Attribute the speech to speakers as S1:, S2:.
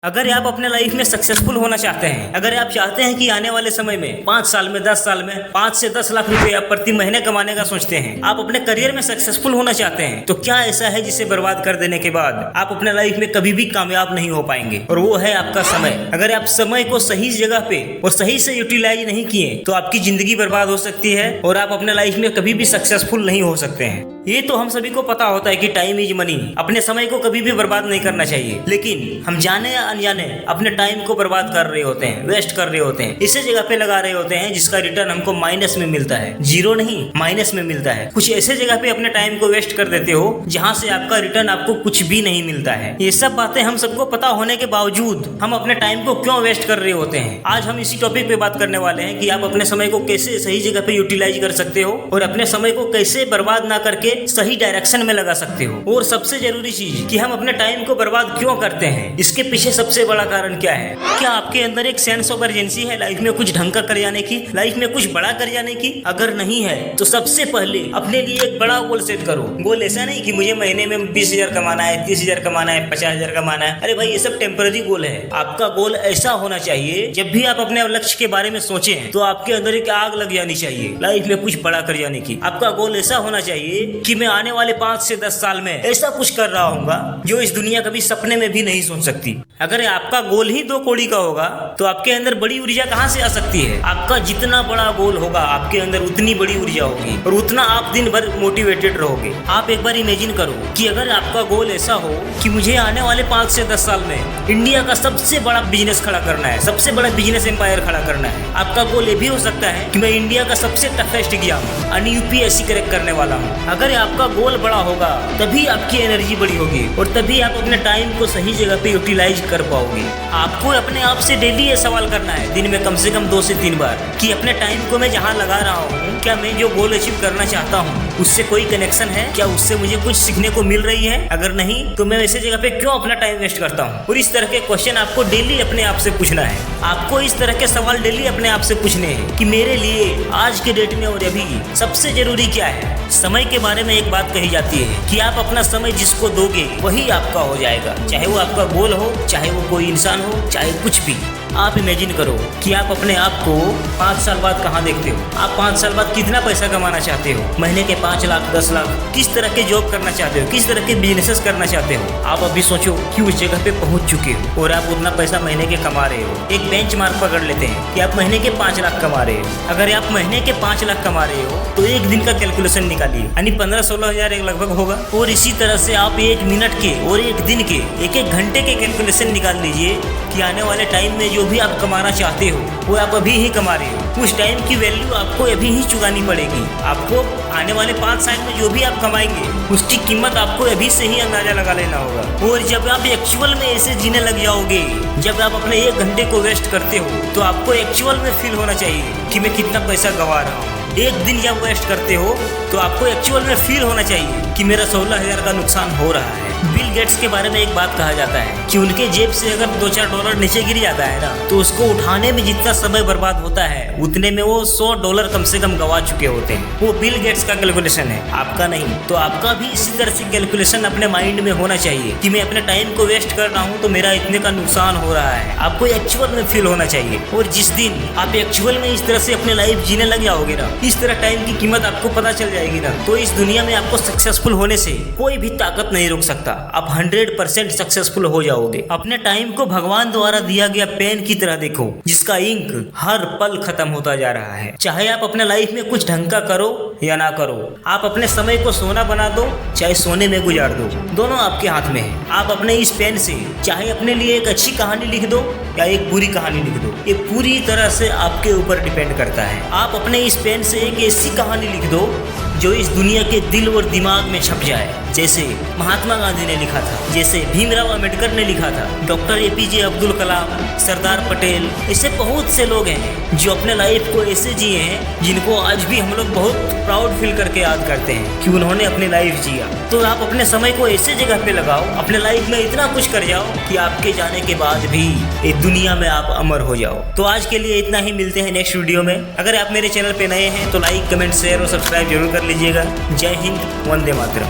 S1: अगर आप अपने लाइफ में सक्सेसफुल होना चाहते हैं, अगर आप चाहते हैं कि आने वाले समय में 5 साल में 10 साल में 5 से 10 लाख रुपए आप प्रति महीने कमाने का सोचते हैं, आप अपने करियर में सक्सेसफुल होना चाहते हैं, तो क्या ऐसा है जिसे बर्बाद कर देने के बाद आप अपने लाइफ में कभी भी कामयाब नहीं हो पाएंगे? और वो है आपका समय। अगर आप समय को सही जगह पे और सही से यूटिलाइज नहीं किए तो आपकी जिंदगी बर्बाद हो सकती है और आप अपने लाइफ में कभी भी सक्सेसफुल नहीं हो सकते हैं। ये तो हम सभी को पता होता है कि टाइम इज मनी, अपने समय को कभी भी बर्बाद नहीं करना चाहिए, लेकिन हम जाने या अनजाने अपने टाइम को बर्बाद कर रहे होते हैं, वेस्ट कर रहे होते हैं, इसी जगह पे लगा रहे होते हैं जिसका रिटर्न हमको माइनस में मिलता है, जीरो नहीं माइनस में मिलता है। कुछ ऐसे जगह पे अपने टाइम को वेस्ट कर देते हो जहाँ से आपका रिटर्न आपको कुछ भी नहीं मिलता है। ये सब बातें हम सबको पता होने के बावजूद हम अपने टाइम को क्यों वेस्ट कर रहे होते हैं। आज हम इसी टॉपिक पे बात करने वाले हैं कि आप अपने समय को कैसे सही जगह पे यूटिलाइज कर सकते हो और अपने समय को कैसे बर्बाद ना करके सही डायरेक्शन में लगा सकते हो। और सबसे जरूरी चीज कि हम अपने टाइम को बर्बाद क्यों करते हैं, इसके पीछे सबसे बड़ा कारण क्या है। क्या आपके अंदर एक सेंस ऑफ अर्जेंसी है लाइफ में कुछ ढंग का कर जाने की, लाइफ में कुछ बड़ा कर जाने की? अगर नहीं है तो सबसे पहले अपने लिए एक बड़ा गोल सेट करो। गोल ऐसा नहीं कि मुझे महीने में 20,000 कमाना है, 30,000 कमाना है, 50,000 कमाना है। अरे भाई, ये सब टेम्पररी गोल है। आपका गोल ऐसा होना चाहिए जब भी आप अपने लक्ष्य के बारे में सोचें तो आपके अंदर एक आग लग जानी चाहिए लाइफ में कुछ बड़ा कर जाने की। आपका गोल ऐसा होना चाहिए कि मैं आने वाले 5 से 10 साल में ऐसा कुछ कर रहा हूँ जो इस दुनिया कभी सपने में भी नहीं सोच सकती। अगर आपका गोल ही 2 कौड़ी का होगा तो आपके अंदर बड़ी ऊर्जा कहाँ से आ सकती है? आपका जितना बड़ा गोल होगा आपके अंदर उतनी बड़ी ऊर्जा होगी और उतना आप दिन भर मोटिवेटेड रहोगे। आप एक बार इमेजिन करो कि अगर आपका गोल ऐसा हो कि मुझे आने वाले 5 से 10 साल में इंडिया का सबसे बड़ा बिजनेस खड़ा करना है, सबसे बड़ा बिजनेस एम्पायर खड़ा करना है। आपका गोल ये भी हो सकता है कि मैं इंडिया का सबसे टफेस्ट एग्जाम यानी UPSC क्रैक करने वाला हूँ। अगर आपका गोल बड़ा होगा तभी आपकी एनर्जी बड़ी होगी और तभी आप अपने टाइम को सही जगह पे यूटिलाइज कर पाओगे। आपको अपने आप से डेली ये सवाल करना है, दिन में कम से कम 2 से 3 बार, कि अपने टाइम को मैं जहाँ लगा रहा हूँ, क्या मैं जो गोल अचीव करना चाहता हूँ उससे कोई कनेक्शन है? क्या उससे मुझे कुछ सीखने को मिल रही है? अगर नहीं तो मैं ऐसे जगह पे क्यों अपना टाइम वेस्ट करता हूँ? और इस तरह के क्वेश्चन आपको डेली अपने आप से पूछना है। आपको इस तरह के सवाल डेली अपने आप से पूछने हैं कि मेरे लिए आज के डेट में और अभी सबसे जरूरी क्या है। समय के बारे में एक बात कही जाती है कि आप अपना समय जिसको दोगे वही आपका हो जाएगा, चाहे वो आपका गोल हो, चाहे वो कोई इंसान हो, चाहे कुछ भी। आप इमेजिन करो कि आप अपने आप को 5 साल बाद कहाँ देखते हो। आप 5 साल बाद कितना पैसा कमाना चाहते हो? महीने के 5 लाख 10 लाख? किस तरह के जॉब करना चाहते हो? किस तरह के बिजनेसेस करना चाहते हो? आप अभी सोचो कि उस जगह पे पहुंच चुके हो और आप उतना पैसा महीने के कमा रहे हो। एक बेंचमार्क पकड़ लेते हैं कि आप महीने के 5 लाख कमा रहे हो। अगर आप महीने के 5 लाख कमा रहे हो तो एक दिन का कैलकुलेशन निकालिए, यानी 15-16 हजार एक लगभग होगा। और इसी तरह से आप 1 मिनट के और 1 दिन के 1-1 घंटे के कैलकुलेशन निकाल लीजिए कि आने वाले टाइम में जो भी आप कमाना चाहते हो वो आप अभी ही कमा रहे हो। उस टाइम की वैल्यू आपको अभी ही चुकानी पड़ेगी। आपको आने वाले 5 साल में जो भी आप कमाएंगे उसकी कीमत आपको अभी से ही अंदाजा लगा लेना होगा। और जब आप एक्चुअल में ऐसे जीने लग जाओगे, जब आप अपने 1 घंटे को वेस्ट करते हो तो आपको एक्चुअल में फील होना चाहिए कि मैं कितना पैसा गंवा रहा हूँ। 1 दिन जब वेस्ट करते हो तो आपको एक्चुअल में फील होना चाहिए कि मेरा 16,000 का नुकसान हो रहा है। बिल गेट्स के बारे में एक बात कहा जाता है कि उनके जेब से अगर 2-4 डॉलर नीचे गिर जाता है ना तो उसको उठाने में जितना समय बर्बाद होता है उतने में वो 100 डॉलर कम से कम गंवा चुके होते हैं। वो बिल गेट्स का कैलकुलेशन है, आपका नहीं। तो आपका भी इसी तरह से कैलकुलेशन अपने माइंड में होना चाहिए कि मैं अपने टाइम को वेस्ट कर रहा हूँ तो मेरा इतने का नुकसान हो रहा है। आपको एक्चुअल में फील होना चाहिए। और जिस दिन आप एक्चुअल में इस तरह से अपने लाइफ जीने लग जाओगे ना, इस तरह टाइम की कीमत आपको पता चल जाएगी ना, तो इस दुनिया में आपको सक्सेसफुल होने से कोई भी ताकत नहीं रोक सकता। आप 100% सक्सेसफुल हो जाओगे। अपने टाइम को भगवान द्वारा दिया गया पेन की तरह देखो जिसका इंक हर पल खत्म होता जा रहा है। चाहे आप अपने लाइफ में कुछ ढंग का करो या ना करो, आप अपने समय को सोना बना दो चाहे सोने में गुजार दो, दोनों आपके हाथ में है। आप अपने इस पेन से चाहे अपने लिए एक अच्छी कहानी लिख दो या एक बुरी कहानी लिख दो, ये पूरी तरह से आपके ऊपर डिपेंड करता है। आप अपने इस पेन से एक ऐसी कहानी लिख दो जो इस दुनिया के दिल और दिमाग में छप जाए, जैसे महात्मा गांधी ने लिखा था, जैसे भीमराव अंबेडकर ने लिखा था, डॉक्टर APJ अब्दुल कलाम, सरदार पटेल, ऐसे बहुत से लोग हैं जो अपने लाइफ को ऐसे जिए हैं जिनको आज भी हम लोग बहुत प्राउड फील करके याद करते हैं कि उन्होंने अपनी लाइफ जिया। तो आप अपने समय को ऐसे जगह पे लगाओ, अपने लाइफ में इतना कुछ कर जाओ कि आपके जाने के बाद भी इस दुनिया में आप अमर हो जाओ। तो आज के लिए इतना ही, मिलते हैं नेक्स्ट वीडियो में। अगर आप मेरे चैनल पे नए हैं तो लाइक, कमेंट, शेयर और सब्सक्राइब जरूर कर लीजिएगा। जय हिंद, वंदे मातरम।